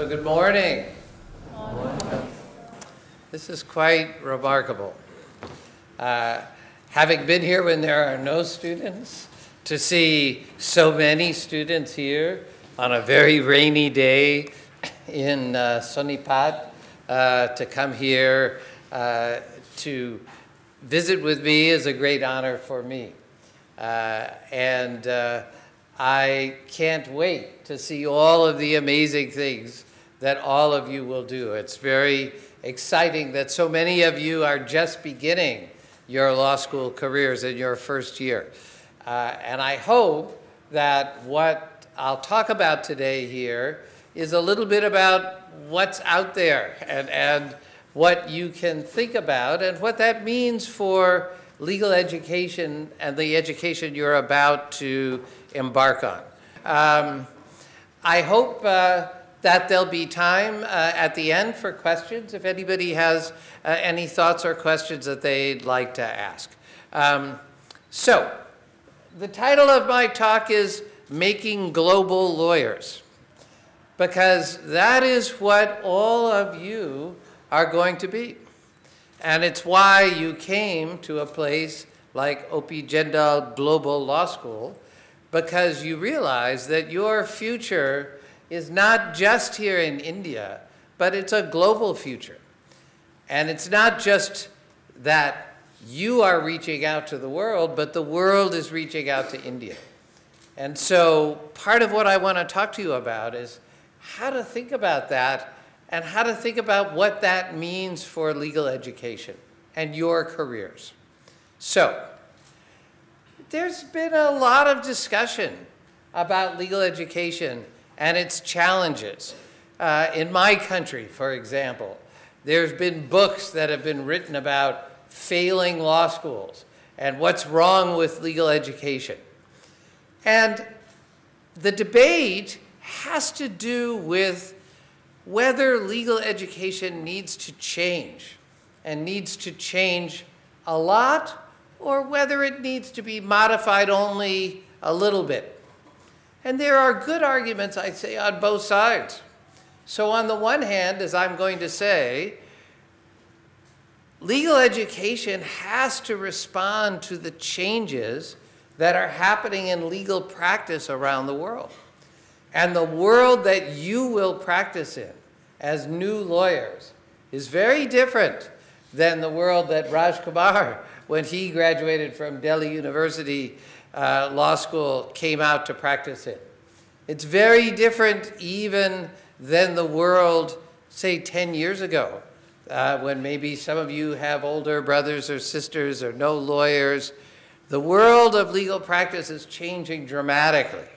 So good morning. This is quite remarkable. Having been here when there are no students, to see so many students here on a very rainy day in Sonipat, to come here to visit with me is a great honor for me. I can't wait to see all of the amazing things that all of you will do. It's very exciting that so many of you are just beginning your law school careers in your first year. And I hope that what I'll talk about today here is a little bit about what's out there and what you can think about and what that means for legal education and the education you're about to embark on. I hope that there'll be time at the end for questions if anybody has any thoughts or questions that they'd like to ask. So, the title of my talk is Making Global Lawyers, because that is what all of you are going to be. And it's why you came to a place like OP Jindal Global Law School, because you realize that your future is not just here in India, but it's a global future. And it's not just that you are reaching out to the world, but the world is reaching out to India. And so part of what I want to talk to you about is how to think about that and how to think about what that means for legal education and your careers. So, there's been a lot of discussion about legal education and its challenges. In my country, for example, there's been books that have been written about failing law schools and what's wrong with legal education. And the debate has to do with whether legal education needs to change, and needs to change a lot, or whether it needs to be modified only a little bit. And there are good arguments, I'd say, on both sides. So on the one hand, as I'm going to say, legal education has to respond to the changes that are happening in legal practice around the world. And the world that you will practice in as new lawyers is very different than the world that Raj Kumar, when he graduated from Delhi University Law School, came out to practice in. It's very different even than the world, say, 10 years ago, when maybe some of you have older brothers or sisters or no lawyers. The world of legal practice is changing dramatically.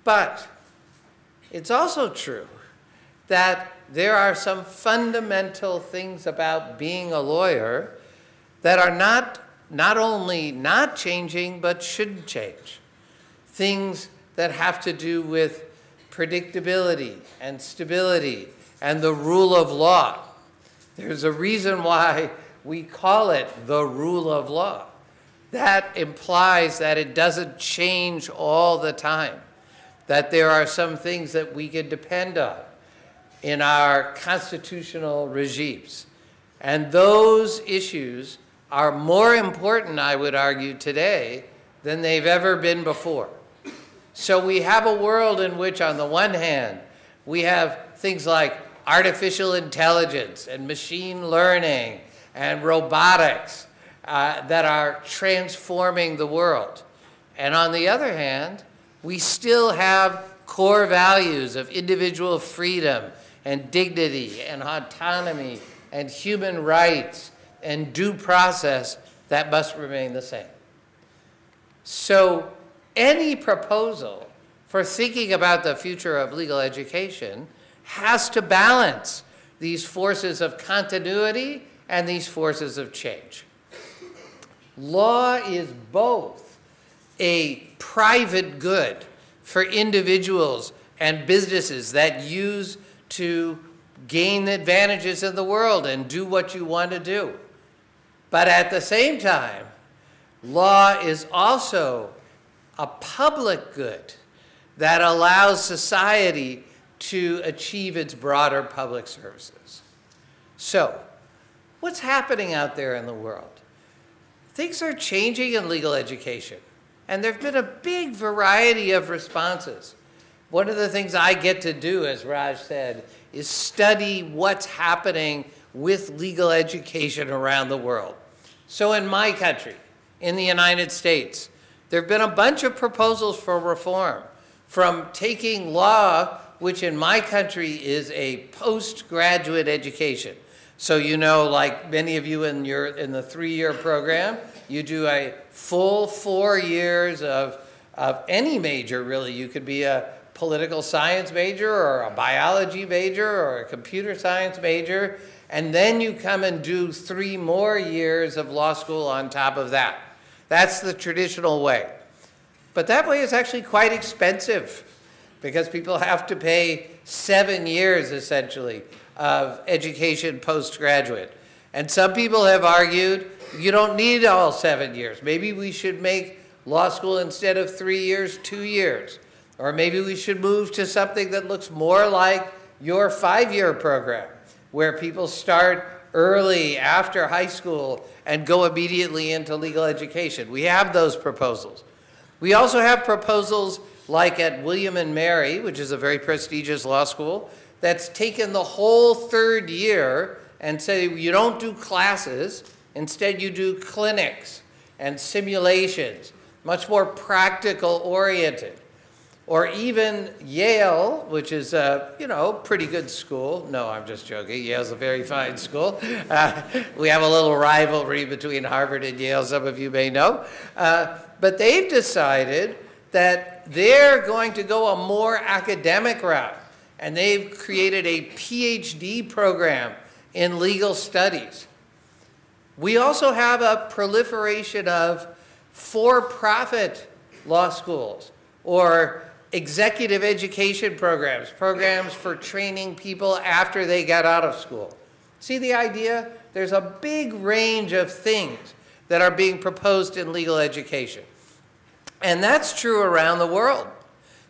But it's also true that there are some fundamental things about being a lawyer that are not only not changing, but shouldn't change. Things that have to do with predictability and stability and the rule of law. There's a reason why we call it the rule of law. That implies that it doesn't change all the time, that there are some things that we can depend on in our constitutional regimes. And those issues are more important, I would argue, today than they've ever been before. So we have a world in which, on the one hand, we have things like artificial intelligence and machine learning and robotics that are transforming the world. And on the other hand, we still have core values of individual freedom and dignity and autonomy and human rights and due process that must remain the same. So any proposal for thinking about the future of legal education has to balance these forces of continuity and these forces of change. Law is both a private good for individuals and businesses that use to gain advantages in the world and do what you want to do. But at the same time, law is also a public good that allows society to achieve its broader public services. So, what's happening out there in the world? Things are changing in legal education, and there have been a big variety of responses. One of the things I get to do, as Raj said, is study what's happening with legal education around the world. So in my country, in the United States, there have been a bunch of proposals for reform, from taking law, which in my country is a postgraduate education. So you know, like many of you in the 3-year program, you do a full 4 years of any major, really. You could be a political science major or a biology major or a computer science major, and then you come and do 3 more years of law school on top of that. That's the traditional way. But that way is actually quite expensive because people have to pay 7 years, essentially, of education postgraduate. And some people have argued, you don't need all 7 years. Maybe we should make law school, instead of 3 years, 2 years. Or maybe we should move to something that looks more like your 5-year program, where people start early after high school and go immediately into legal education. We have those proposals. We also have proposals like at William and Mary, which is a very prestigious law school, that's taken the whole 3rd year and say you don't do classes, instead you do clinics and simulations, much more practical oriented. Or even Yale, which is a, pretty good school. No, I'm just joking. Yale's a very fine school. We have a little rivalry between Harvard and Yale, some of you may know. But they've decided that they're going to go a more academic route. And they've created a PhD program in legal studies. We also have a proliferation of for-profit law schools or executive education programs, programs for training people after they got out of school. See the idea? There's a big range of things that are being proposed in legal education. And that's true around the world.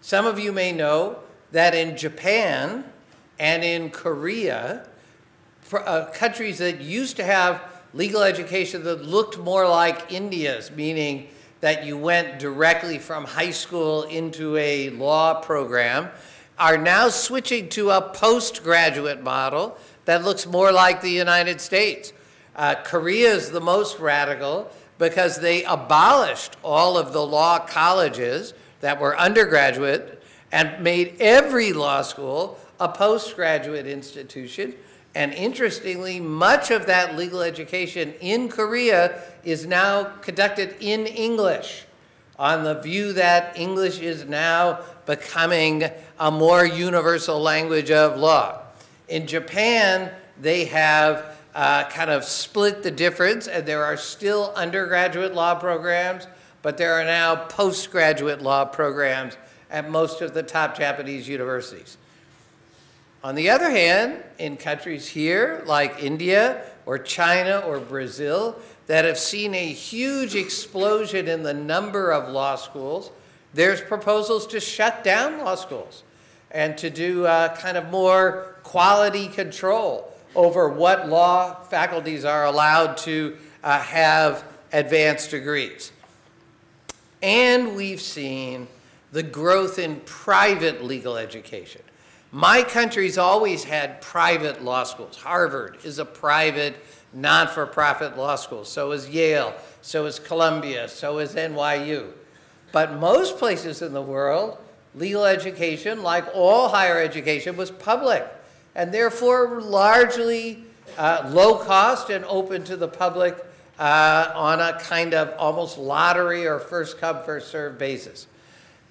Some of you may know that in Japan and in Korea, countries that used to have legal education that looked more like India's, meaning that you went directly from high school into a law program, are now switching to a postgraduate model that looks more like the United States. Korea is the most radical because they abolished all of the law colleges that were undergraduate and made every law school a postgraduate institution. And interestingly, much of that legal education in Korea is now conducted in English, on the view that English is now becoming a more universal language of law. In Japan, they have kind of split the difference, and there are still undergraduate law programs, but there are now postgraduate law programs at most of the top Japanese universities. On the other hand, in countries here like India or China or Brazil that have seen a huge explosion in the number of law schools, there's proposals to shut down law schools and to do kind of more quality control over what law faculties are allowed to have advanced degrees. And we've seen the growth in private legal education. My country's always had private law schools. Harvard is a private, not-for-profit law school. So is Yale, so is Columbia, so is NYU. But most places in the world, legal education, like all higher education, was public, and therefore largely low cost and open to the public on a kind of almost lottery or first-come, first-served basis.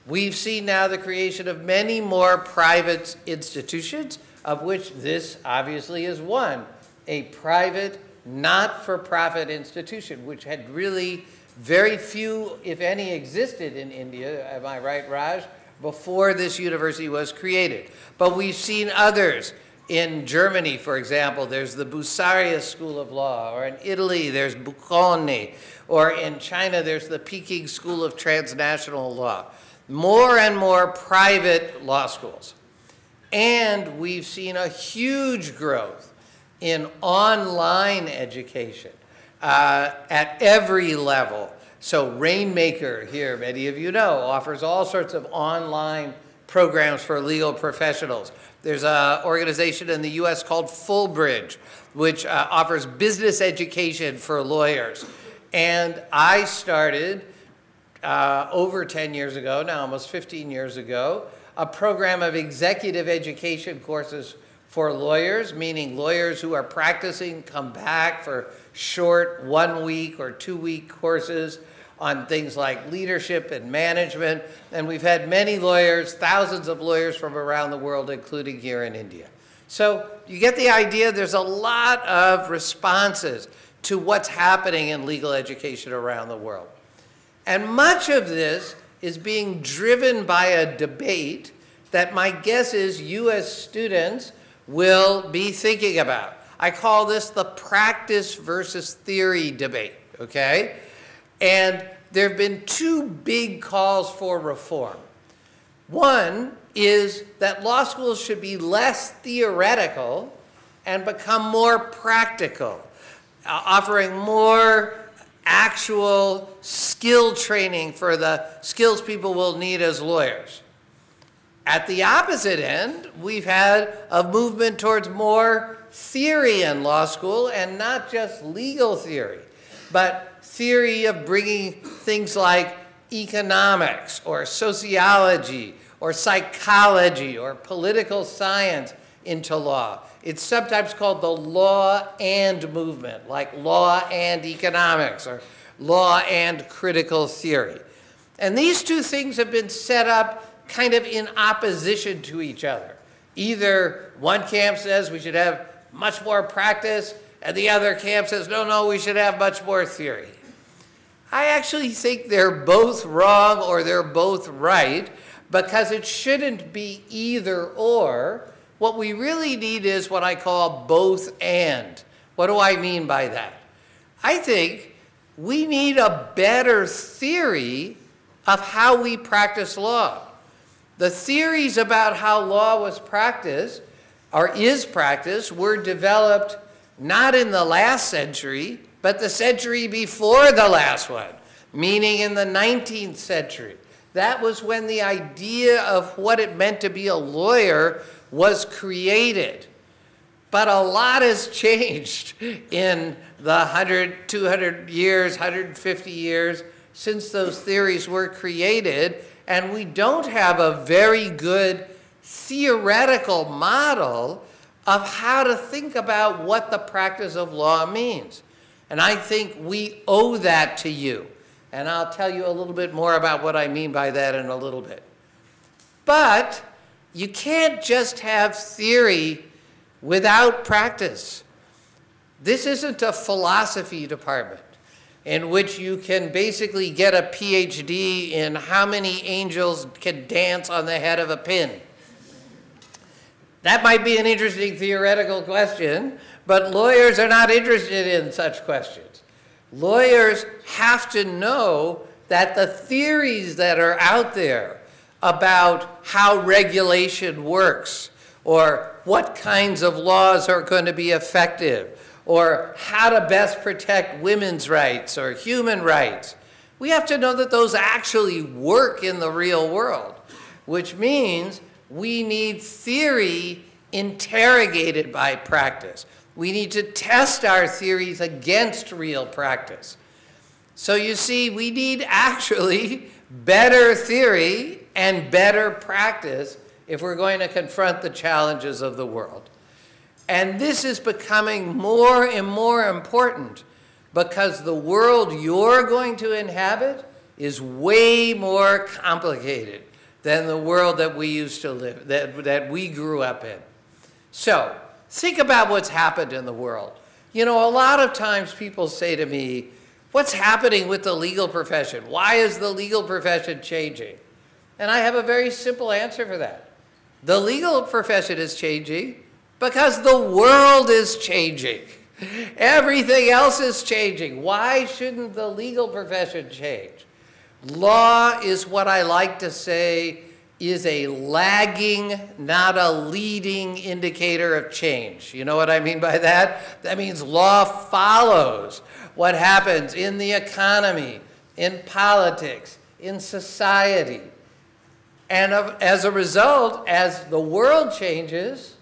We've seen now the creation of many more private institutions, of which this obviously is one, a private, not-for-profit institution, which had really very few, if any, existed in India, am I right, Raj, before this university was created. But we've seen others. In Germany, for example, there's the Bucerius School of Law, or in Italy, there's Bocconi, or in China, there's the Peking School of Transnational Law. More and more private law schools. And we've seen a huge growth in online education at every level. So Rainmaker here, many of you know, offers all sorts of online programs for legal professionals. There's an organization in the US called Fullbridge, which offers business education for lawyers. And I started over 10 years ago, now almost 15 years ago, a program of executive education courses for lawyers, meaning lawyers who are practicing come back for short 1 week or 2 week courses on things like leadership and management. And we've had many lawyers, thousands of lawyers from around the world, including here in India. So you get the idea, there's a lot of responses to what's happening in legal education around the world. And much of this is being driven by a debate that my guess is you as students will be thinking about. I call this the practice versus theory debate, okay? And there have been two big calls for reform. One is that law schools should be less theoretical and become more practical, offering more actual skill training for the skills people will need as lawyers. At the opposite end, we've had a movement towards more theory in law school, and not just legal theory, but theory of bringing things like economics or sociology or psychology or political science into law. It's sometimes called the law and movement, like law and economics or law and critical theory. And these two things have been set up kind of in opposition to each other. Either one camp says we should have much more practice, and the other camp says, no, we should have much more theory. I actually think they're both wrong or they're both right, because it shouldn't be either or. What we really need is what I call both and. What do I mean by that? I think we need a better theory of how we practice law. The theories about how law was practiced, or is practiced, were developed not in the last century, but the century before the last one, meaning in the 19th century. That was when the idea of what it meant to be a lawyer was created. But a lot has changed in the 100, 200 years, 150 years since those theories were created, and we don't have a very good theoretical model of how to think about what the practice of law means. And I think we owe that to you. And I'll tell you a little bit more about what I mean by that in a little bit. But you can't just have theory without practice. This isn't a philosophy department in which you can basically get a PhD in how many angels can dance on the head of a pin. That might be an interesting theoretical question, but lawyers are not interested in such questions. Lawyers have to know that the theories that are out there about how regulation works, or what kinds of laws are going to be effective, or how to best protect women's rights or human rights, we have to know that those actually work in the real world, which means we need theory interrogated by practice. We need to test our theories against real practice. So you see, we need actually better theory and better practice if we're going to confront the challenges of the world. And this is becoming more and more important because the world you're going to inhabit is way more complicated than the world that we used to live, that we grew up in. So think about what's happened in the world. You know, a lot of times people say to me, what's happening with the legal profession? Why is the legal profession changing? And I have a very simple answer for that. The legal profession is changing because the world is changing. Everything else is changing. Why shouldn't the legal profession change? Law is what I like to say is a lagging, not a leading indicator of change. You know what I mean by that? That means law follows what happens in the economy, in politics, in society. And as a result, as the world changes,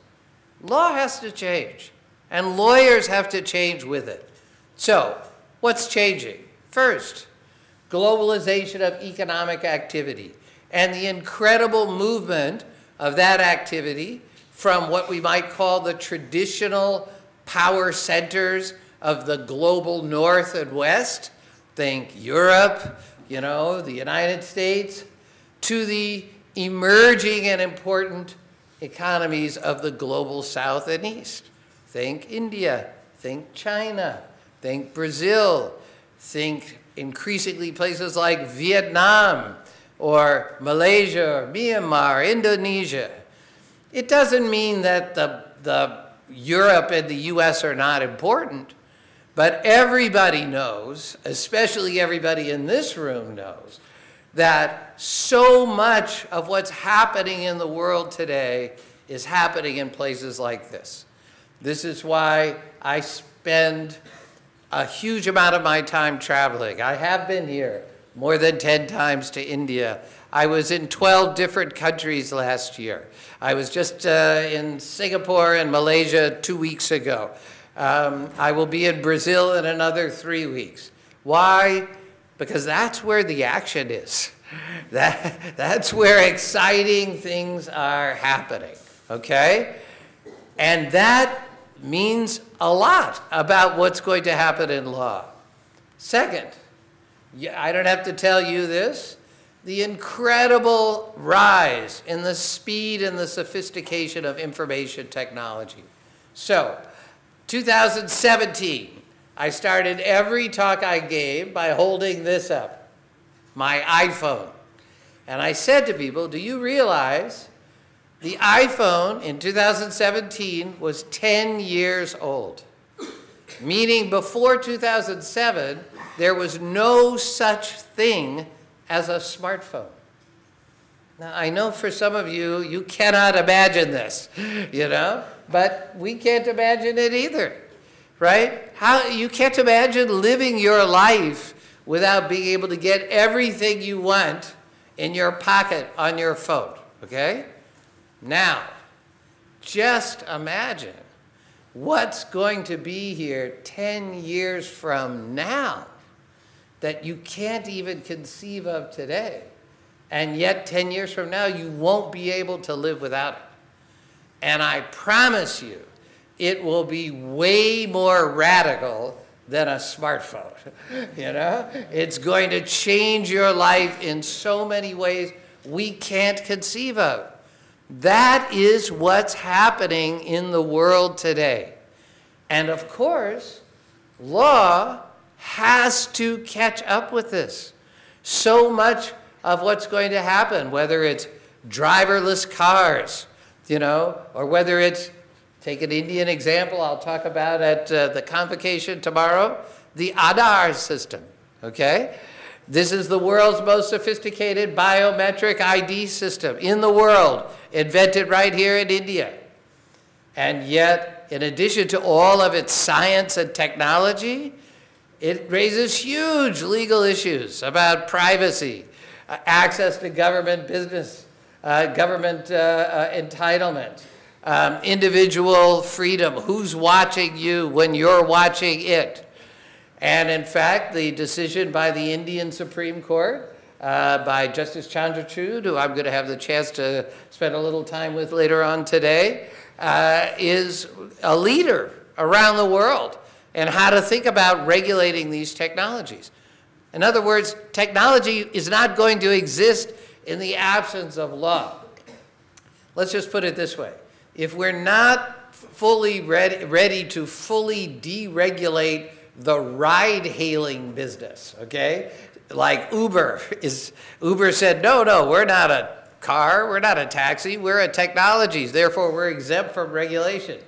law has to change. And lawyers have to change with it. So, what's changing? First, globalization of economic activity and the incredible movement of that activity from what we might call the traditional power centers of the global North and West, think Europe, you know, the United States, to the emerging and important economies of the global South and East. Think India, think China, think Brazil, think increasingly places like Vietnam or Malaysia or Myanmar, Indonesia. It doesn't mean that the Europe and the US are not important, but everybody knows, especially everybody in this room knows, that so much of what's happening in the world today is happening in places like this. This is why I spend a huge amount of my time traveling. I have been here more than 10 times to India. I was in 12 different countries last year. I was just in Singapore and Malaysia 2 weeks ago. I will be in Brazil in another 3 weeks. Why? Because that's where the action is. That's where exciting things are happening, okay? And that means a lot about what's going to happen in law. Second, I don't have to tell you this, the incredible rise in the speed and the sophistication of information technology. So, 2017, I started every talk I gave by holding this up, my iPhone. And I said to people, do you realize the iPhone in 2017 was 10 years old? Meaning before 2007, there was no such thing as a smartphone. Now, I know for some of you, you cannot imagine this, you know, but we can't imagine it either, right? You can't imagine living your life without being able to get everything you want in your pocket on your phone, okay? Now, just imagine what's going to be here 10 years from now that you can't even conceive of today. And yet 10 years from now, you won't be able to live without it. And I promise you, it will be way more radical than a smartphone, you know? It's going to change your life in so many ways we can't conceive of. That is what's happening in the world today. And of course, law has to catch up with this. So much of what's going to happen, whether it's driverless cars, you know, or whether it's, take an Indian example I'll talk about at the convocation tomorrow, the Aadhaar System, okay? This is the world's most sophisticated biometric ID system in the world, invented right here in India. And yet, in addition to all of its science and technology, it raises huge legal issues about privacy, access to government business, government entitlement, individual freedom, who's watching you when you're watching it. And in fact, the decision by the Indian Supreme Court, by Justice Chandrachud, who I'm going to have the chance to spend a little time with later on today, is a leader around the world in how to think about regulating these technologies. In other words, technology is not going to exist in the absence of law. Let's just put it this way. If we're not fully ready to fully deregulate the ride-hailing business, okay? Like Uber said, no, we're not a car, we're not a taxi, we're a technologies, therefore we're exempt from regulation.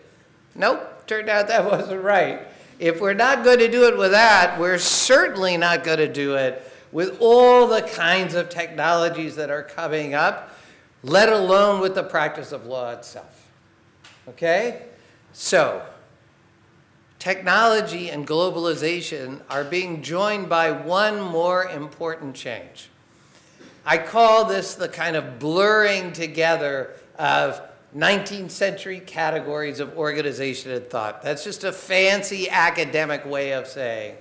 Nope, turned out that wasn't right. If we're not going to do it with that, we're certainly not going to do it with all the kinds of technologies that are coming up let alone with the practice of law itself. Okay? So, technology and globalization are being joined by one more important change. I call this the kind of blurring together of 19th century categories of organization and thought. That's just a fancy academic way of saying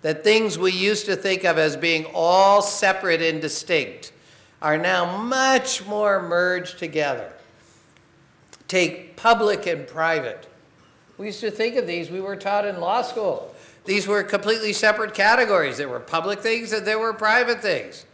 that things we used to think of as being all separate and distinct are now much more merged together. Take public and private. We used to think of these, we were taught in law school. These were completely separate categories. There were public things and there were private things.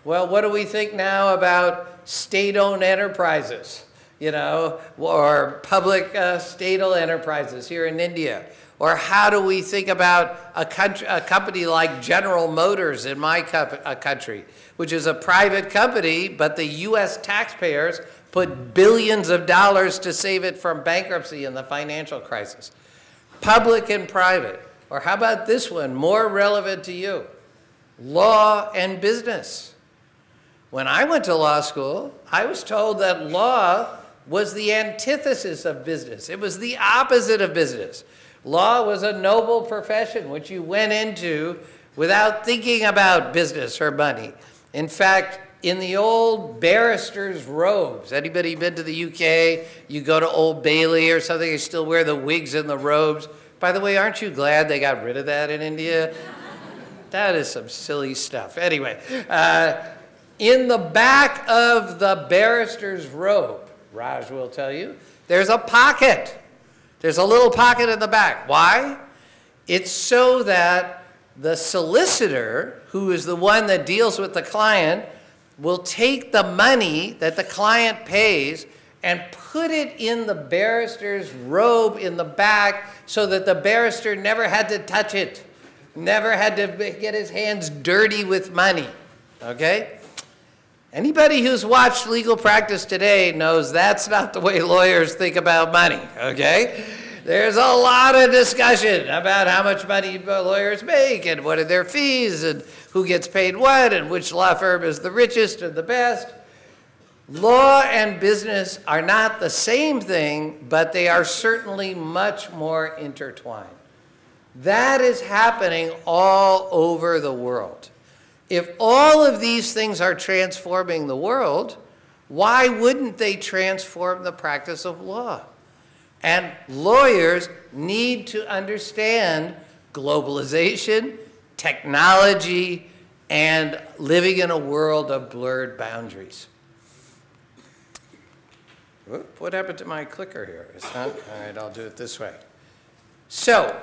Well, what do we think now about state-owned enterprises, you know, or public state-owned enterprises here in India? Or how do we think about a company like General Motors in my country, which is a private company, but the US taxpayers put billions of dollars to save it from bankruptcy in the financial crisis. Public and private. Or how about this one, more relevant to you? Law and business. When I went to law school, I was told that law was the antithesis of business. It was the opposite of business. Law was a noble profession which you went into without thinking about business or money. In fact, in the old Barristers Robes, anybody been to the UK? You go to Old Bailey or something, you still wear the wigs and the robes. By the way, aren't you glad they got rid of that in India? That is some silly stuff. Anyway, in the back of the barrister's robe, Raj will tell you, there's a pocket. There's a little pocket in the back. Why? It's so that the solicitor, who is the one that deals with the client, will take the money that the client pays and put it in the barrister's robe in the back so that the barrister never had to touch it, never had to get his hands dirty with money, okay? Anybody who's watched legal practice today knows that's not the way lawyers think about money, okay? There's a lot of discussion about how much money lawyers make and what are their fees and who gets paid what and which law firm is the richest or the best. Law and business are not the same thing, but they are certainly much more intertwined. That is happening all over the world. If all of these things are transforming the world, why wouldn't they transform the practice of law? And lawyers need to understand globalization, technology, and living in a world of blurred boundaries. Whoop, what happened to my clicker here? It's not, all right, I'll do it this way. So,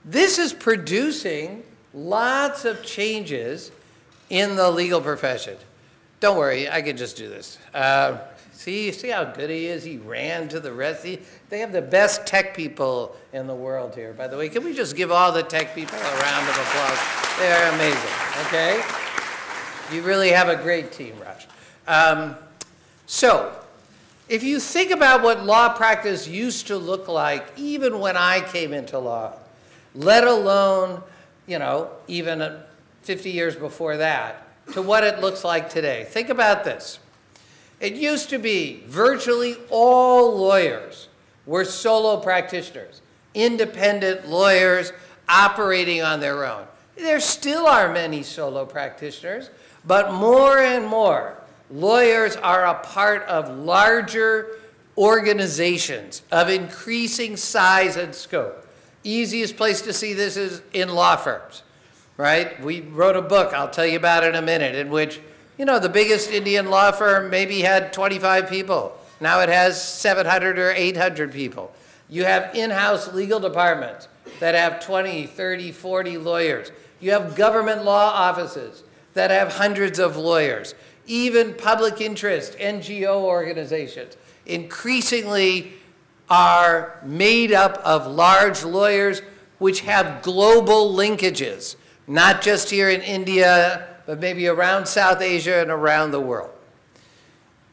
this is producing lots of changes in the legal profession. Don't worry, I can just do this. See how good he is? He ran to the rest. They have the best tech people in the world here, by the way. Can we just give all the tech people a round of applause? They're amazing, okay? You really have a great team, Raj. So, if you think about what law practice used to look like, even when I came into law, let alone, you know, even 50 years before that, to what it looks like today. Think about this. It used to be virtually all lawyers were solo practitioners, independent lawyers operating on their own. There still are many solo practitioners, but more and more lawyers are a part of larger organizations of increasing size and scope. Easiest place to see this is in law firms, right? We wrote a book, I'll tell you about it in a minute, in which, you know, the biggest Indian law firm maybe had 25 people. Now it has 700 or 800 people. You have in-house legal departments that have 20, 30, 40 lawyers. You have government law offices that have hundreds of lawyers. Even public interest, NGO organizations, increasingly are made up of large lawyers which have global linkages, not just here in India, but maybe around South Asia and around the world.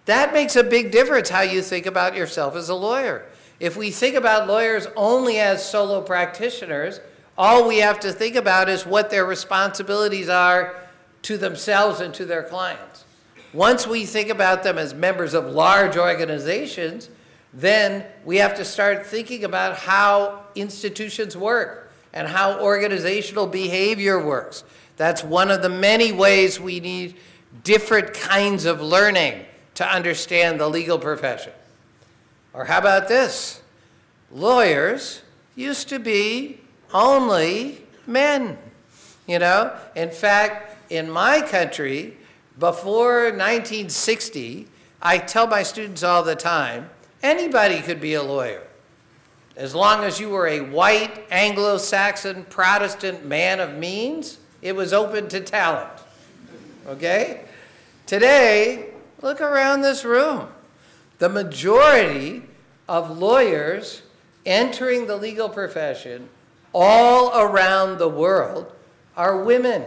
That makes a big difference how you think about yourself as a lawyer. If we think about lawyers only as solo practitioners, all we have to think about is what their responsibilities are to themselves and to their clients. Once we think about them as members of large organizations, then we have to start thinking about how institutions work and how organizational behavior works. That's one of the many ways we need different kinds of learning to understand the legal profession. Or how about this? Lawyers used to be only men, you know? In fact, in my country, before 1960, I tell my students all the time, anybody could be a lawyer. As long as you were a white, Anglo-Saxon, Protestant man of means, it was open to talent, okay? Today, look around this room. The majority of lawyers entering the legal profession all around the world are women.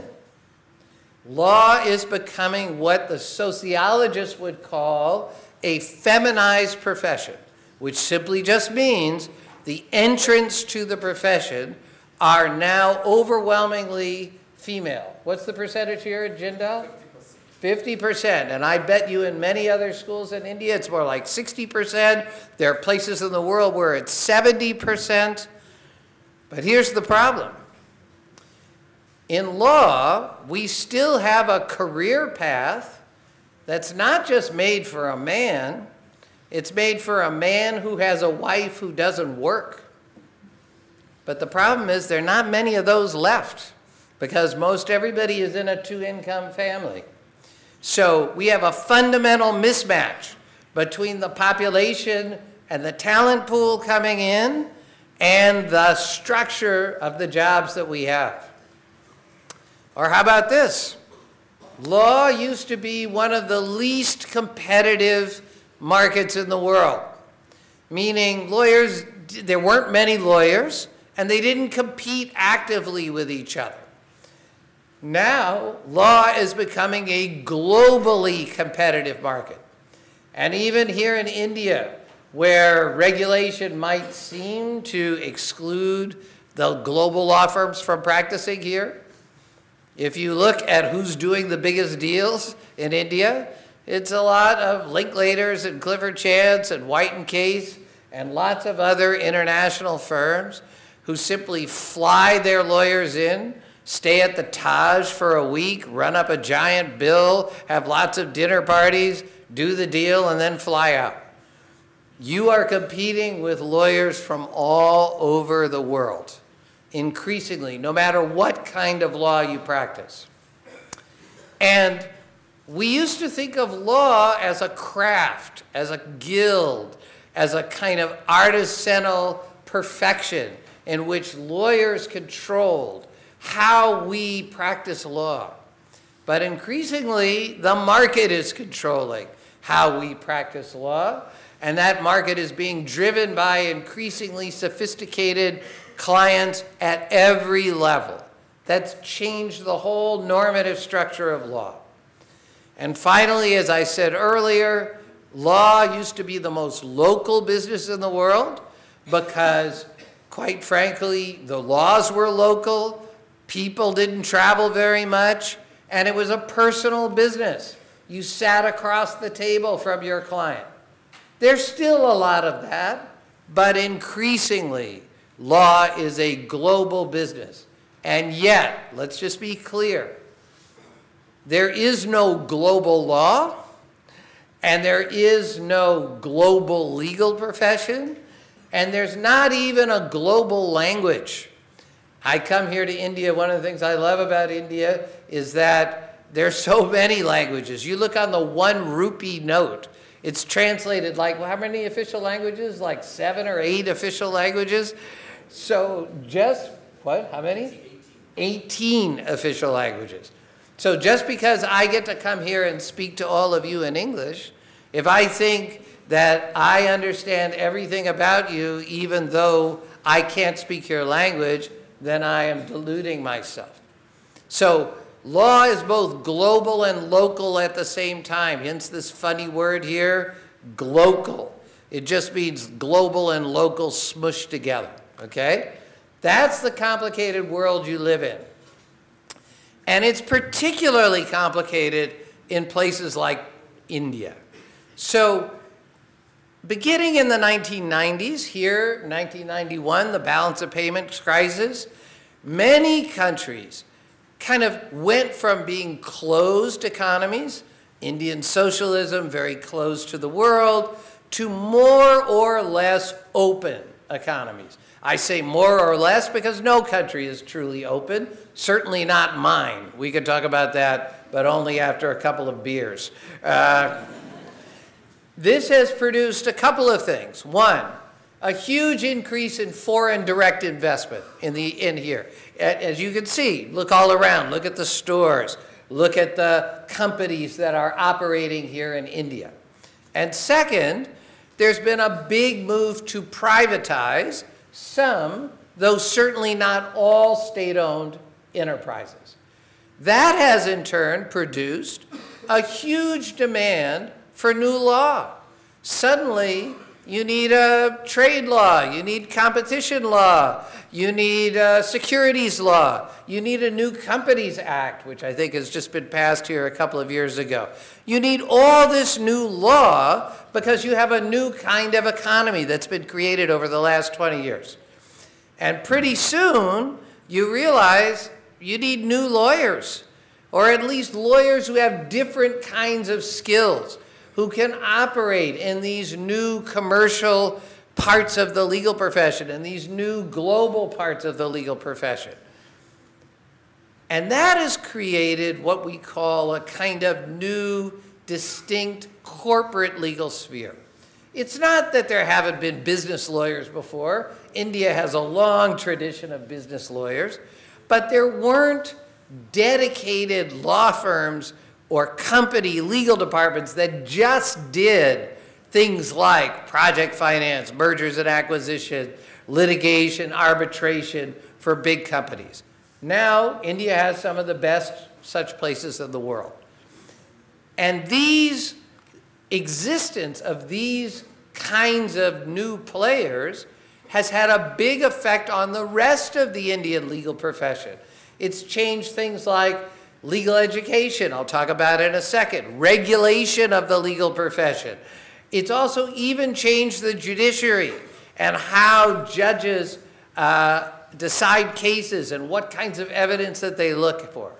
Law is becoming what the sociologists would call a feminized profession, which simply just means the entrants to the profession are now overwhelmingly female. What's the percentage here at Jindal? 50%, and I bet you in many other schools in India it's more like 60%. There are places in the world where it's 70%. But here's the problem. In law, we still have a career path that's not just made for a man, it's made for a man who has a wife who doesn't work. But the problem is there are not many of those left because most everybody is in a two-income family. So we have a fundamental mismatch between the population and the talent pool coming in and the structure of the jobs that we have. Or how about this? Law used to be one of the least competitive markets in the world, meaning lawyers, there weren't many lawyers, and they didn't compete actively with each other. Now, law is becoming a globally competitive market. And even here in India, where regulation might seem to exclude the global law firms from practicing here, if you look at who's doing the biggest deals in India, it's a lot of Linklaters and Clifford Chance and White and Case and lots of other international firms who simply fly their lawyers in, stay at the Taj for a week, run up a giant bill, have lots of dinner parties, do the deal, and then fly out. You are competing with lawyers from all over the world, increasingly, no matter what kind of law you practice. And we used to think of law as a craft, as a guild, as a kind of artisanal perfection in which lawyers controlled how we practice law. But increasingly, the market is controlling how we practice law, and that market is being driven by increasingly sophisticated clients at every level. That's changed the whole normative structure of law. And finally, as I said earlier, law used to be the most local business in the world because, quite frankly, the laws were local, people didn't travel very much, and it was a personal business. You sat across the table from your client. There's still a lot of that, but increasingly, law is a global business. And yet, let's just be clear, there is no global law, and there is no global legal profession, and there's not even a global language. I come here to India, one of the things I love about India is that there's so many languages. You look on the 1 rupee note, it's translated like, well, how many official languages? Like 7 or 8 official languages? So just, what, how many? 18 official languages. So just because I get to come here and speak to all of you in English, if I think that I understand everything about you, even though I can't speak your language, then I am deluding myself. So law is both global and local at the same time, hence this funny word here, glocal. It just means global and local smushed together, okay? That's the complicated world you live in. And it's particularly complicated in places like India. So beginning in the 1990s, here, 1991, the balance of payments crisis, many countries kind of went from being closed economies, Indian socialism, very closed to the world, to more or less open economies. I say more or less because no country is truly open, certainly not mine. We could talk about that, but only after a couple of beers. This has produced a couple of things. One, a huge increase in foreign direct investment in here. As you can see, look all around, look at the stores, look at the companies that are operating here in India. And second, there's been a big move to privatize some, though certainly not all, state-owned enterprises. That has in turn produced a huge demand for new law. Suddenly, you need a trade law, you need competition law, you need a securities law, you need a new Companies Act, which I think has just been passed here a couple of years ago. You need all this new law because you have a new kind of economy that's been created over the last 20 years. And pretty soon, you realize you need new lawyers, or at least lawyers who have different kinds of skills, who can operate in these new commercial parts of the legal profession and these new global parts of the legal profession. And that has created what we call a kind of new, distinct corporate legal sphere. It's not that there haven't been business lawyers before. India has a long tradition of business lawyers, but there weren't dedicated law firms or company legal departments that just did things like project finance, mergers and acquisition, litigation, arbitration for big companies. Now, India has some of the best such places in the world. And these existence of these kinds of new players has had a big effect on the rest of the Indian legal profession. It's changed things like legal education, I'll talk about in a second, regulation of the legal profession. It's also even changed the judiciary and how judges decide cases and what kinds of evidence that they look for.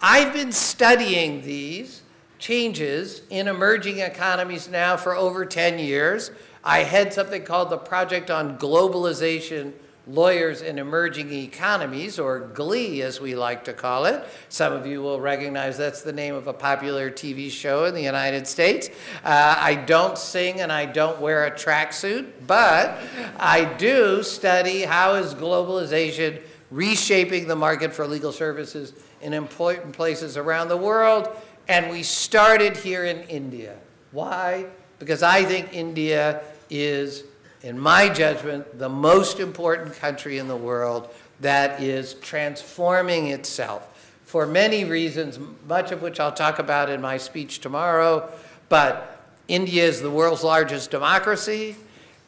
I've been studying these changes in emerging economies now for over 10 years. I head something called the Project on Globalization, Lawyers in Emerging Economies, or GLEE as we like to call it. Some of you will recognize that's the name of a popular TV show in the United States. I don't sing and I don't wear a tracksuit, but I do study how is globalization reshaping the market for legal services in important places around the world. And we started here in India. Why? Because I think India is, in my judgment, the most important country in the world that is transforming itself for many reasons, much of which I'll talk about in my speech tomorrow. But India is the world's largest democracy.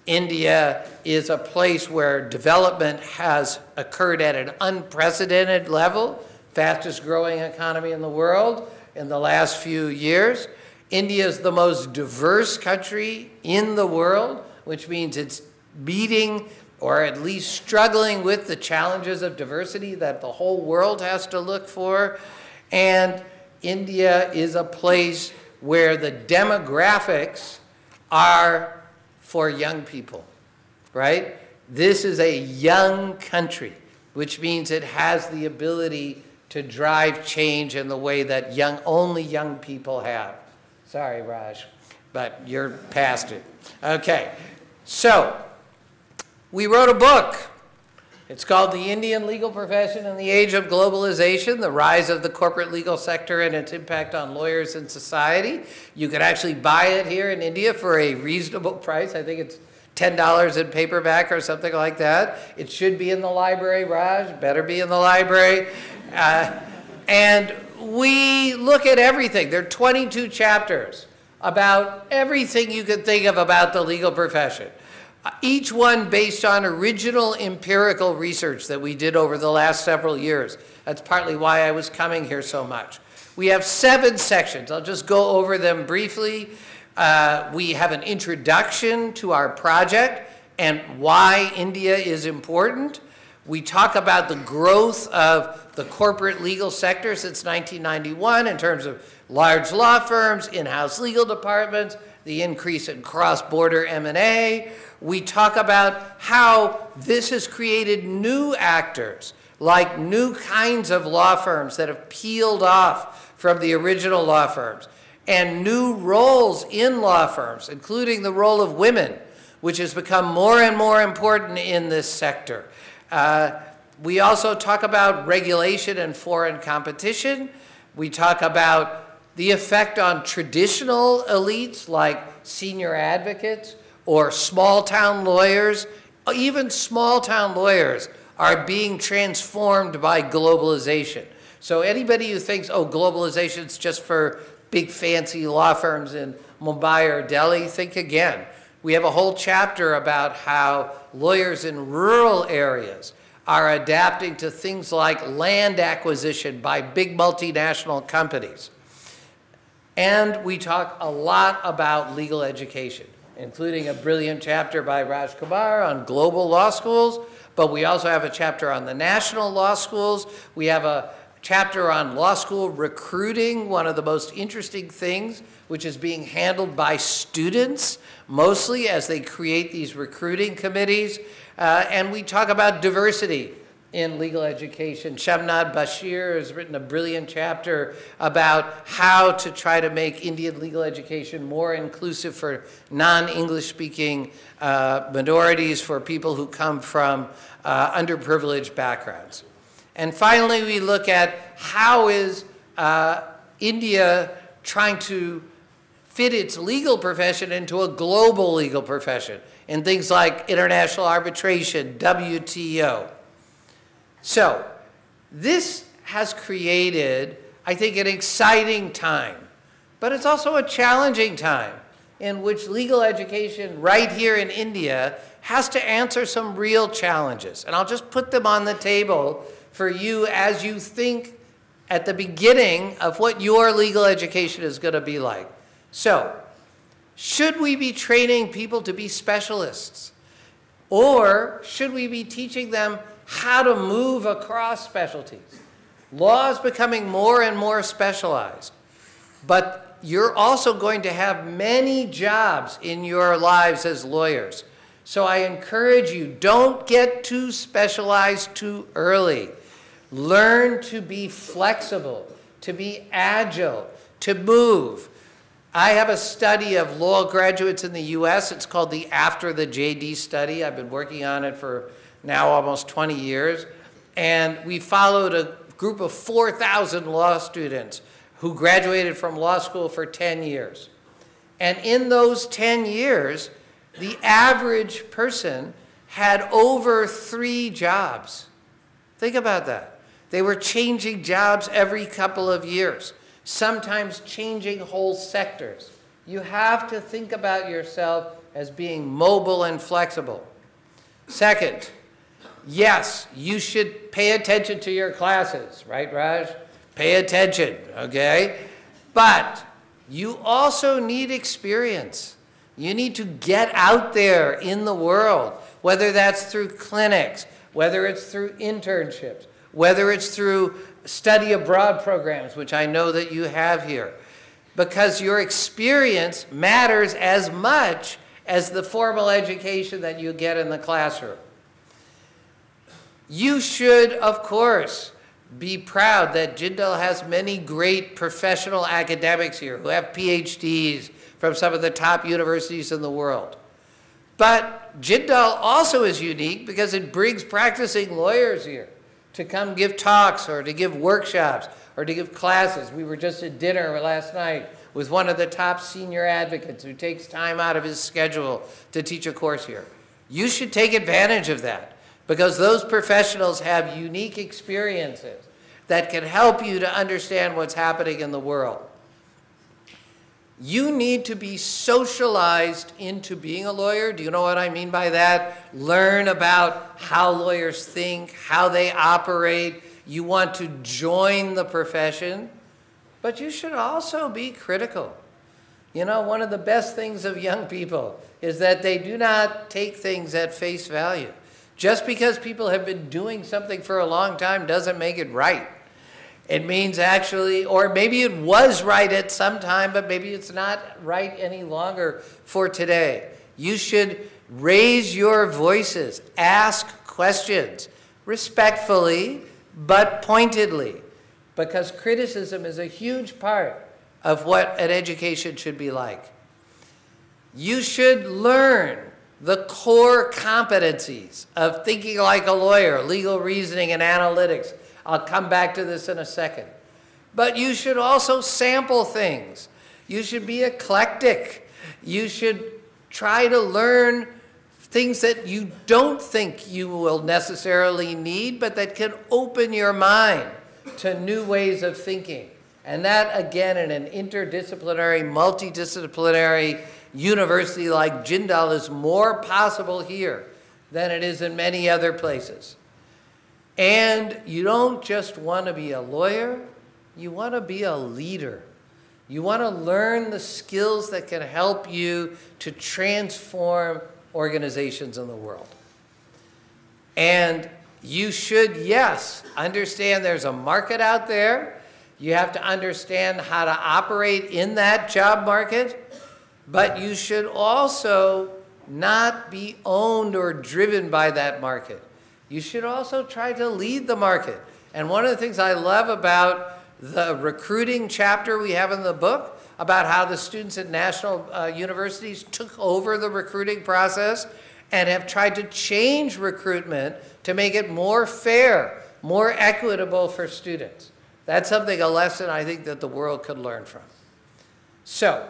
India is a place where development has occurred at an unprecedented level, fastest growing economy in the world in the last few years. India is the most diverse country in the world, which means it's meeting or at least struggling with the challenges of diversity that the whole world has to look for. And India is a place where the demographics are for young people, right? This is a young country, which means it has the ability to drive change in the way that only young people have. Sorry, Raj, but you're past it. Okay, so we wrote a book. It's called The Indian Legal Profession in the Age of Globalization, The Rise of the Corporate Legal Sector and Its Impact on Lawyers and Society. You can actually buy it here in India for a reasonable price. I think it's $10 in paperback or something like that. It should be in the library, Raj, better be in the library. And we look at everything. There are 22 chapters about everything you could think of about the legal profession. Each one based on original empirical research that we did over the last several years. That's partly why I was coming here so much. We have 7 sections. I'll just go over them briefly. We have an introduction to our project and why India is important. We talk about the growth of the corporate legal sector since 1991 in terms of large law firms, in-house legal departments, the increase in cross-border M&A. We talk about how this has created new actors, like new kinds of law firms that have peeled off from the original law firms, and new roles in law firms, including the role of women, which has become more and more important in this sector. We also talk about regulation and foreign competition. We talk about the effect on traditional elites like senior advocates or small-town lawyers. Even small-town lawyers are being transformed by globalization. So anybody who thinks, oh, globalization is just for big fancy law firms in Mumbai or Delhi, think again. We have a whole chapter about how lawyers in rural areas are adapting to things like land acquisition by big multinational companies. And we talk a lot about legal education, including a brilliant chapter by Raj Kumar on global law schools, but we also have a chapter on the national law schools. We have a chapter on law school recruiting, one of the most interesting things, which is being handled by students, mostly as they create these recruiting committees. And we talk about diversity in legal education. Shamnad Bashir has written a brilliant chapter about how to try to make Indian legal education more inclusive for non-English speaking minorities, for people who come from underprivileged backgrounds. And finally, we look at how is India trying to fit its legal profession into a global legal profession in things like international arbitration, WTO. So this has created, I think, an exciting time, but it's also a challenging time in which legal education right here in India has to answer some real challenges. And I'll just put them on the table for you as you think at the beginning of what your legal education is going to be like. So, should we be training people to be specialists? Or should we be teaching them how to move across specialties? Law is becoming more and more specialized, but you're also going to have many jobs in your lives as lawyers. So I encourage you, don't get too specialized too early. Learn to be flexible, to be agile, to move. I have a study of law graduates in the US. It's called the After the JD study. I've been working on it for now almost 20 years. And we followed a group of 4,000 law students who graduated from law school for 10 years. And in those 10 years, the average person had over 3 jobs. Think about that. They were changing jobs every couple of years, sometimes changing whole sectors. You have to think about yourself as being mobile and flexible. Second, yes, you should pay attention to your classes, right, Raj? Pay attention, okay? But you also need experience. You need to get out there in the world, whether that's through clinics, whether it's through internships, whether it's through study abroad programs, which I know that you have here, because your experience matters as much as the formal education that you get in the classroom. You should, of course, be proud that Jindal has many great professional academics here who have PhDs from some of the top universities in the world. But Jindal also is unique because it brings practicing lawyers here to come give talks or to give workshops or to give classes. We were just at dinner last night with one of the top senior advocates who takes time out of his schedule to teach a course here. You should take advantage of that because those professionals have unique experiences that can help you to understand what's happening in the world. You need to be socialized into being a lawyer. Do you know what I mean by that? Learn about how lawyers think, how they operate. You want to join the profession. but you should also be critical. You know, one of the best things of young people is that they do not take things at face value. Just because people have been doing something for a long time doesn't make it right. It means actually, or maybe it was right at some time, but maybe it's not right any longer for today. You should raise your voices, ask questions, respectfully, but pointedly, because criticism is a huge part of what an education should be like. You should learn the core competencies of thinking like a lawyer, legal reasoning and analytics. I'll come back to this in a second. But you should also sample things. You should be eclectic. You should try to learn things that you don't think you will necessarily need, but that can open your mind to new ways of thinking. And that, again, in an interdisciplinary, multidisciplinary university like Jindal is more possible here than it is in many other places. And you don't just want to be a lawyer, you want to be a leader. You want to learn the skills that can help you to transform organizations in the world. And you should, yes, understand there's a market out there. You have to understand how to operate in that job market, but you should also not be owned or driven by that market. You should also try to lead the market. And one of the things I love about the recruiting chapter we have in the book, about how the students at national universities took over the recruiting process and have tried to change recruitment to make it more fair, more equitable for students. That's something, a lesson I think that the world could learn from. So,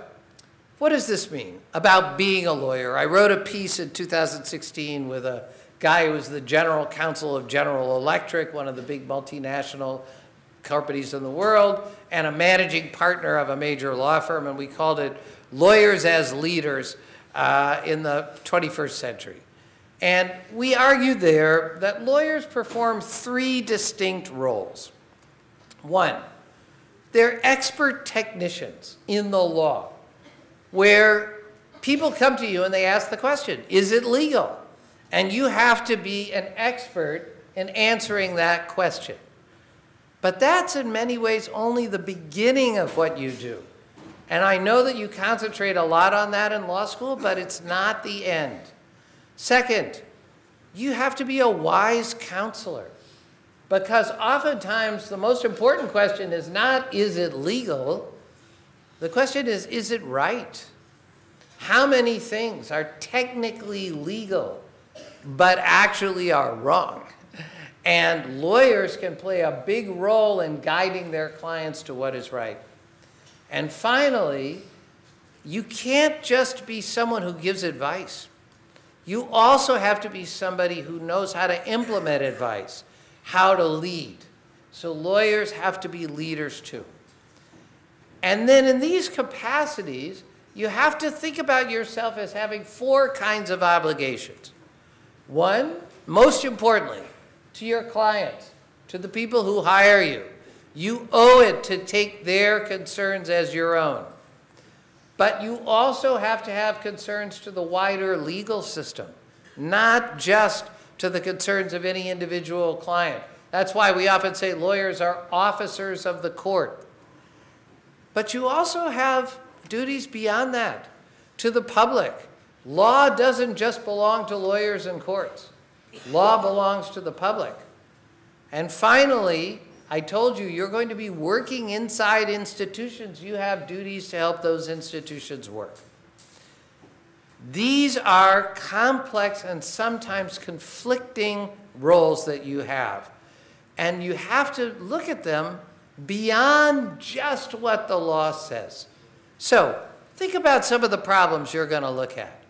what does this mean about being a lawyer? I wrote a piece in 2016 with a guy who was the general counsel of General Electric, one of the big multinational companies in the world, and a managing partner of a major law firm, and we called it Lawyers as Leaders in the 21st Century. And we argued there that lawyers perform three distinct roles. One, they're expert technicians in the law, where people come to you and they ask the question, is it legal? And you have to be an expert in answering that question. But that's in many ways only the beginning of what you do. And I know that you concentrate a lot on that in law school, but it's not the end. Second, you have to be a wise counselor, because oftentimes the most important question is not, is it legal? The question is it right? How many things are technically legal but actually are wrong? And lawyers can play a big role in guiding their clients to what is right. And finally, you can't just be someone who gives advice. You also have to be somebody who knows how to implement advice, how to lead. So lawyers have to be leaders too. And then in these capacities, you have to think about yourself as having four kinds of obligations. One, most importantly, to your clients, to the people who hire you. You owe it to take their concerns as your own. But you also have to have concerns to the wider legal system, not just to the concerns of any individual client. That's why we often say lawyers are officers of the court. But you also have duties beyond that, to the public. Law doesn't just belong to lawyers and courts. Law belongs to the public. And finally, I told you, you're going to be working inside institutions. You have duties to help those institutions work. These are complex and sometimes conflicting roles that you have. And you have to look at them beyond just what the law says. So, think about some of the problems you're going to look at.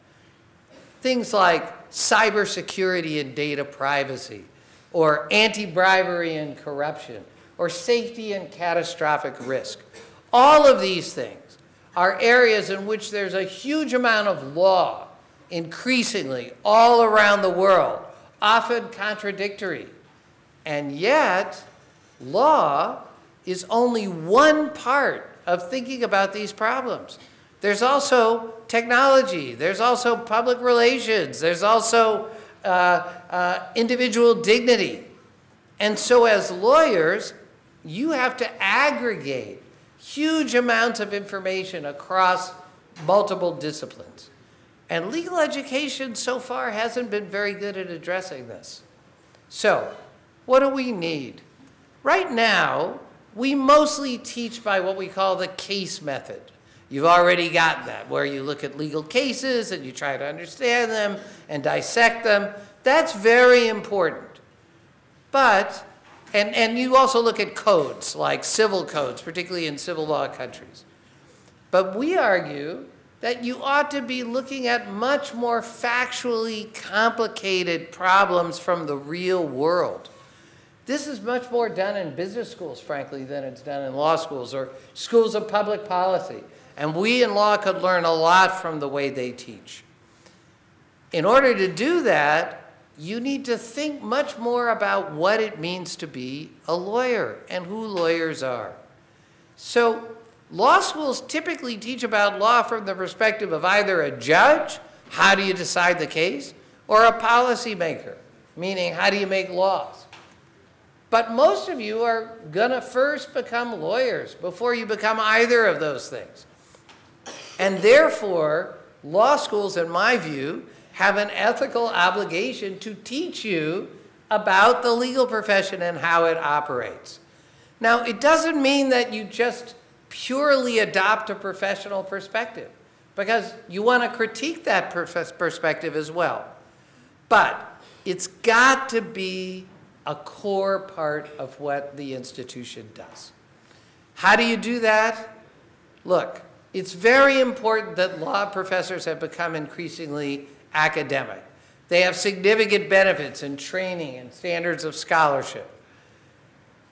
Things like cybersecurity and data privacy, or anti-bribery and corruption, or safety and catastrophic risk. All of these things are areas in which there's a huge amount of law, increasingly, all around the world, often contradictory. And yet, law is only one part of thinking about these problems. There's also technology, there's also public relations, there's also individual dignity. And so as lawyers, you have to aggregate huge amounts of information across multiple disciplines. And legal education so far hasn't been very good at addressing this. So, what do we need? Right now, we mostly teach by what we call the case method. You've already got that, where you look at legal cases and you try to understand them and dissect them. That's very important. But, and you also look at codes, like civil codes, particularly in civil law countries. But we argue that you ought to be looking at much more factually complicated problems from the real world. This is much more done in business schools, frankly, than it's done in law schools or schools of public policy. And we in law could learn a lot from the way they teach. In order to do that, you need to think much more about what it means to be a lawyer and who lawyers are. So law schools typically teach about law from the perspective of either a judge, how do you decide the case, or a policymaker, meaning how do you make laws. But most of you are going to first become lawyers before you become either of those things. And therefore, law schools, in my view, have an ethical obligation to teach you about the legal profession and how it operates. Now, it doesn't mean that you just purely adopt a professional perspective, because you want to critique that perspective as well. But it's got to be a core part of what the institution does. How do you do that? Look, it's very important that law professors have become increasingly academic. They have significant benefits in training and standards of scholarship.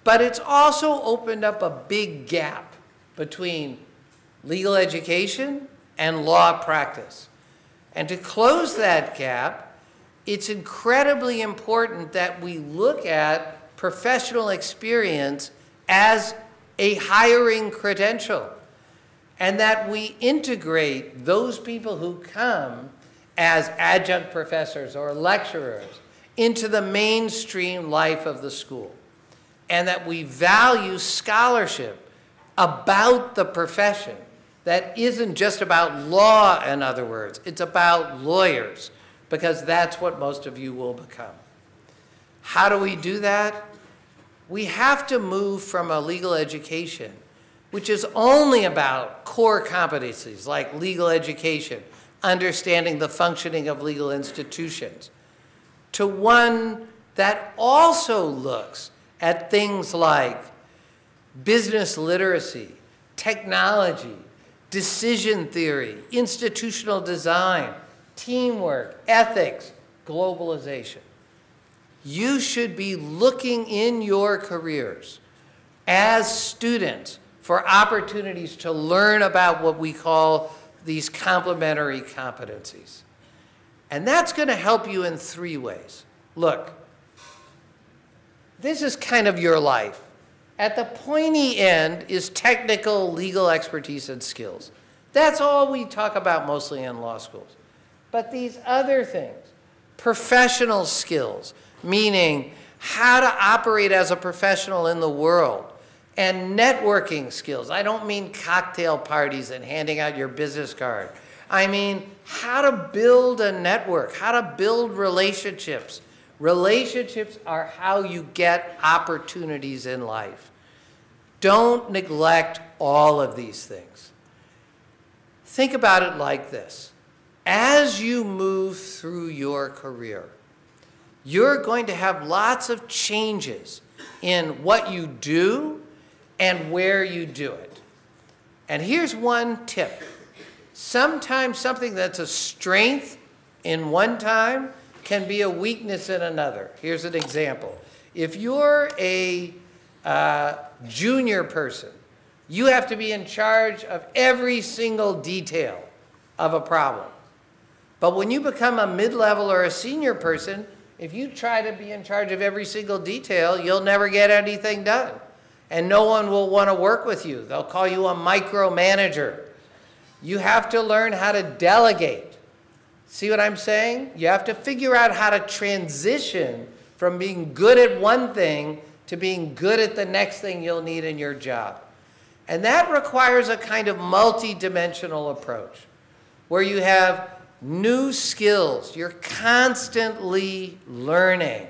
But it's also opened up a big gap between legal education and law practice. And to close that gap, it's incredibly important that we look at professional experience as a hiring credential, and that we integrate those people who come as adjunct professors or lecturers into the mainstream life of the school, and that we value scholarship about the profession that isn't just about law, in other words. It's about lawyers, because that's what most of you will become. How do we do that? We have to move from a legal education, which is only about core competencies like legal education, understanding the functioning of legal institutions, to one that also looks at things like business literacy, technology, decision theory, institutional design, teamwork, ethics, globalization. You should be looking in your careers as students for opportunities to learn about what we call these complementary competencies. And that's going to help you in 3 ways. Look, this is kind of your life. At the pointy end is technical legal expertise and skills. That's all we talk about mostly in law schools. But these other things, professional skills, meaning how to operate as a professional in the world, and networking skills. I don't mean cocktail parties and handing out your business card. I mean how to build a network, how to build relationships. Relationships are how you get opportunities in life. Don't neglect all of these things. Think about it like this. As you move through your career, you're going to have lots of changes in what you do and where you do it. And here's one tip. Sometimes something that's a strength in one time can be a weakness in another. Here's an example. If you're a junior person, you have to be in charge of every single detail of a problem. But when you become a mid-level or a senior person, if you try to be in charge of every single detail, you'll never get anything done. and no one will want to work with you. They'll call you a micromanager. You have to learn how to delegate. See what I'm saying? You have to figure out how to transition from being good at one thing to being good at the next thing you'll need in your job. And that requires a kind of multi-dimensional approach where you have new skills. You're constantly learning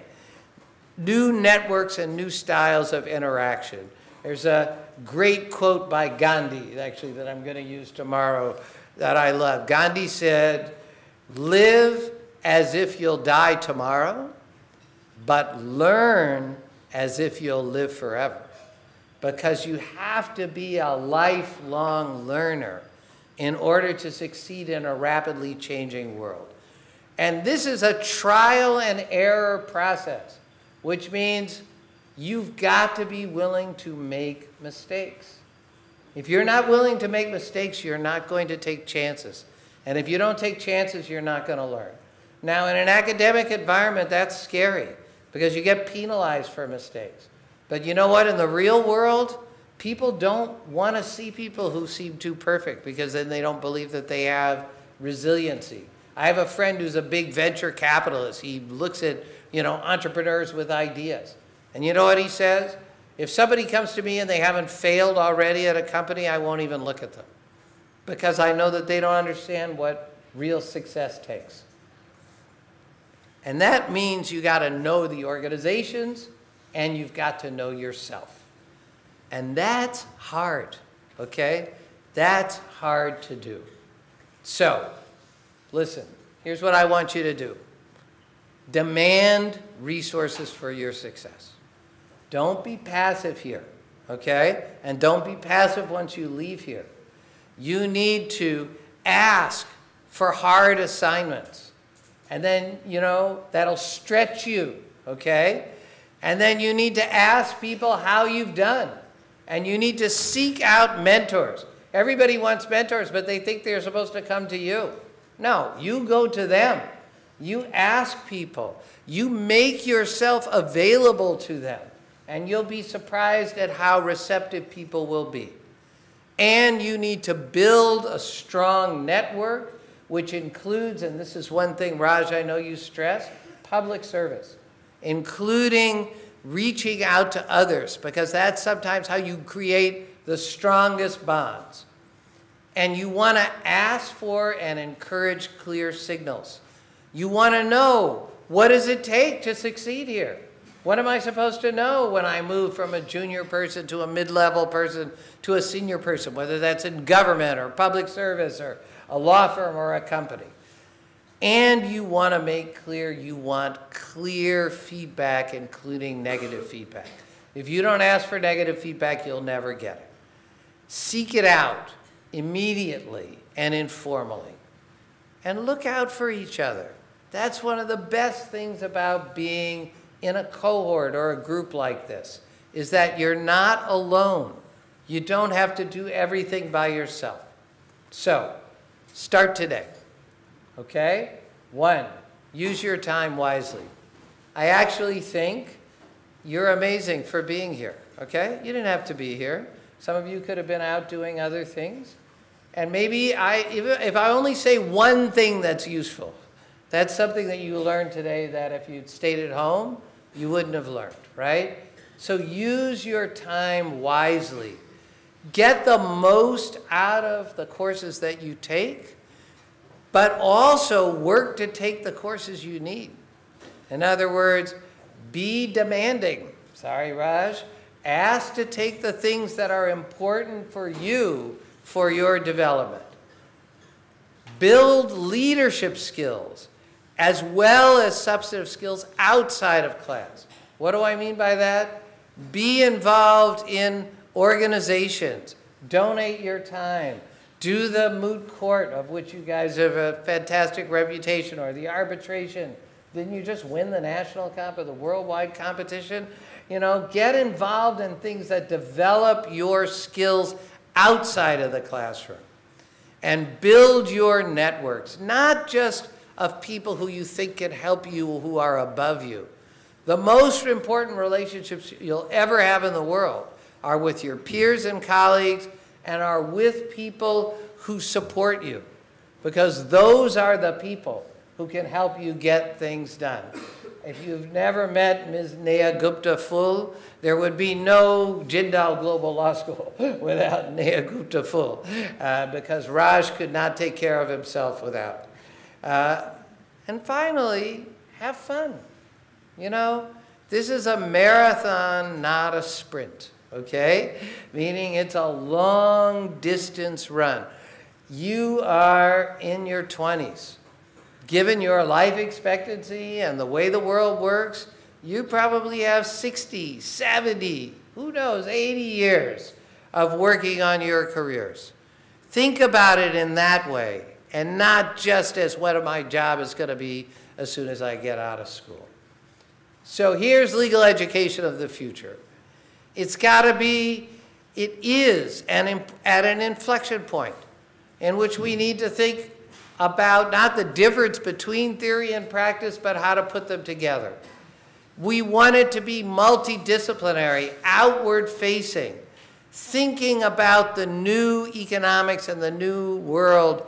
new networks and new styles of interaction. There's a great quote by Gandhi, actually, that I'm going to use tomorrow that I love. Gandhi said, "Live as if you'll die tomorrow, but learn as if you'll live forever." Because you have to be a lifelong learner in order to succeed in a rapidly changing world. And this is a trial and error process, which means you've got to be willing to make mistakes. If you're not willing to make mistakes, you're not going to take chances. And if you don't take chances, you're not going to learn. Now, in an academic environment, that's scary because you get penalized for mistakes. But you know what? In the real world, people don't want to see people who seem too perfect because then they don't believe that they have resiliency. I have a friend who's a big venture capitalist. He looks at, entrepreneurs with ideas. And you know what he says? If somebody comes to me and they haven't failed already at a company, I won't even look at them because I know that they don't understand what real success takes. And that means you got to know the organizations and you've got to know yourself. And that's hard, okay? That's hard to do. So, listen, here's what I want you to do. Demand resources for your success. Don't be passive here, okay? And don't be passive once you leave here. You need to ask for hard assignments. And then, that'll stretch you, okay? And then you need to ask people how you've done. And you need to seek out mentors. Everybody wants mentors, but they think they're supposed to come to you. No, you go to them. You ask people. You make yourself available to them. And you'll be surprised at how receptive people will be. And you need to build a strong network, which includes, and this is one thing, Raj, I know you stress, public service, including reaching out to others, because that's sometimes how you create the strongest bonds. And you want to ask for and encourage clear signals. You want to know, what does it take to succeed here? What am I supposed to know when I move from a junior person to a mid-level person to a senior person, whether that's in government or public service or a law firm or a company? And you want to make clear you want clear feedback, including negative feedback. If you don't ask for negative feedback, you'll never get it. Seek it out immediately and informally. And look out for each other. That's one of the best things about being in a cohort or a group like this, is that you're not alone. You don't have to do everything by yourself. So, start today. Okay? 1, use your time wisely. I actually think you're amazing for being here. Okay? You didn't have to be here. Some of you could have been out doing other things. And maybe if I only say one thing that's useful, that's something that you learned today that if you'd stayed at home, you wouldn't have learned, right? So use your time wisely. Get the most out of the courses that you take, but also work to take the courses you need. In other words, be demanding. Sorry, Raj. Ask to take the things that are important for you for your development. Build leadership skills as well as substantive skills outside of class. What do I mean by that? Be involved in organizations. Donate your time. Do the moot court, of which you guys have a fantastic reputation, or the arbitration. Didn't you just win the national comp or the worldwide competition? Get involved in things that develop your skills outside of the classroom. And build your networks, not just of people who you think can help you who are above you. The most important relationships you'll ever have in the world are with your peers and colleagues, and are with people who support you, because those are the people who can help you get things done. If you've never met Ms. Neha Gupta Phul, there would be no Jindal Global Law School without Neha Gupta Phul, because Raj could not take care of himself without. And finally, have fun. You know, this is a marathon, not a sprint, okay? Meaning it's a long distance run. You are in your 20s. Given your life expectancy and the way the world works, you probably have 60, 70, who knows, 80 years of working on your careers. Think about it in that way, and not just as what my job is going to be as soon as I get out of school. So here's legal education of the future. It's got to be, it is at an inflection point in which we need to think about not the difference between theory and practice, but how to put them together. We want it to be multidisciplinary, outward-facing, thinking about the new economics and the new world,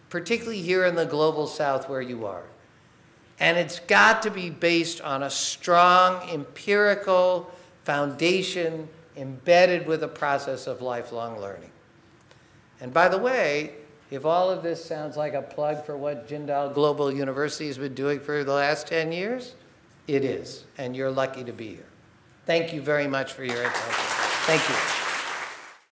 particularly here in the global south where you are. And it's got to be based on a strong empirical foundation embedded with a process of lifelong learning. And by the way, if all of this sounds like a plug for what Jindal Global University has been doing for the last 10 years, it is, and you're lucky to be here. Thank you very much for your attention. Thank you.